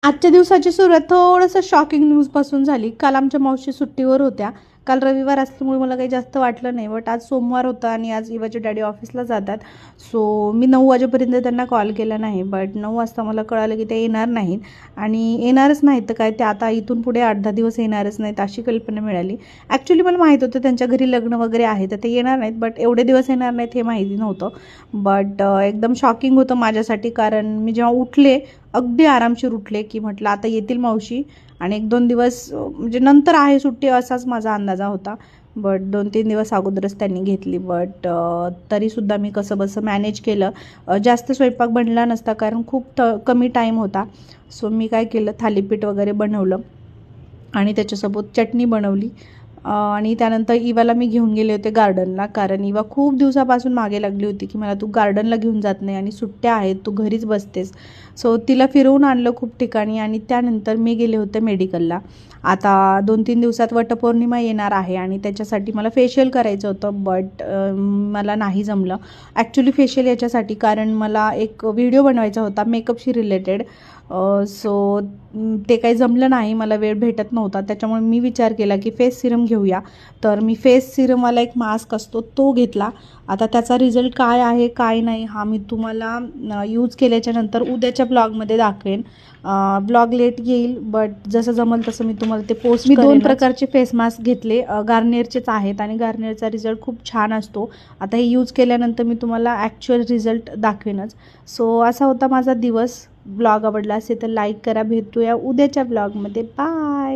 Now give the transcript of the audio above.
आजच्या दिवसाची सुरुवात थोडंसं शॉकिंग न्यूजपासून झाली. काल आमच्या मावशी सुट्टीवर होत्या. काल रविवार असल्यामुळे मला काही जास्त वाटलं नाही. बट आज सोमवार होता आणि आज इवाचे डॅडी ऑफिसला जातात. सो मी 9 वाजेपर्यंत त्यांना कॉल केला नाही. बट 9 वाजता मला कळालं की ते येणार नाहीत आणि येणारच नाहीत तर काय, ते आता इथून पुढे 8-10 दिवस येणारच नाहीत अशी कल्पना मिळाली. ॲक्च्युली मला माहीत होतं त्यांच्या घरी लग्न वगैरे आहे तर ते येणार नाहीत. बट एवढे दिवस येणार नाहीत हे माहिती नव्हतं. बट एकदम शॉकिंग होतं माझ्यासाठी, कारण मी जेव्हा उठले अगदी आरामशीर उठले की म्हटलं आता येतील मावशी आणि 1-2 दिवस म्हणजे नंतर आहे सुट्टी असाच माझा अंदाजा होता. बट 2-3 दिवस अगोदरच त्यांनी घेतली. बट तरीसुद्धा मी कसंबसं मॅनेज केलं. जास्त स्वयंपाक बनला नसता कारण खूप कमी टाईम होता. सो मी काय केलं, थालीपीठ वगैरे बनवलं आणि त्याच्यासोबत चटणी बनवली. आणि त्यानंतर इवाला मी घेऊन गेले होते गार्डनला, कारण इवा खूप दिवसापासून मागे लागली होती की मला तू गार्डनला घेऊन जात नाही आणि सुट्ट्या आहेत, तू घरीच बसतेस. सो तिला फिरवून आणलं खूप ठिकाणी आणि त्यानंतर मी गेले होते मेडिकलला. आता 2-3 दिवसात वटपौर्णिमा येणार आहे आणि त्याच्यासाठी मला फेशियल करायचं होतं. बट मला नाही जमलं ॲक्च्युली फेशियल याच्यासाठी, कारण मला एक व्हिडिओ बनवायचा होता मेकअपशी रिलेटेड. सो ते काही जमलं नाही, मला वेळ भेटत नव्हता. त्याच्यामुळे मी विचार केला की फेस सिरम घेऊया. तर मी फेस सिरमवाला एक मास्क असतो तो घेतला. आता त्याचा रिझल्ट काय आहे काय नाही हा मी तुम्हाला यूज केल्याच्यानंतर उद्याच्या ब्लॉगमध्ये दाखवेन. ब्लॉग लेट येईल बट जसं जमल तसं मी तुम्हाला ते पोस्ट करेन. 2 प्रकारचे फेस मास्क घेतले, गार्नियरचेच आहेत आणि गार्नियरचा रिझल्ट खूप छान असतो. आता हे यूज केल्यानंतर मी तुम्हाला ॲक्च्युअल रिझल्ट दाखवेनच. सो असा होता माझा दिवस. ब्लॉग आवडला असेल तर लाईक करा. भेटूया उद्याच्या ब्लॉगमध्ये. बाय.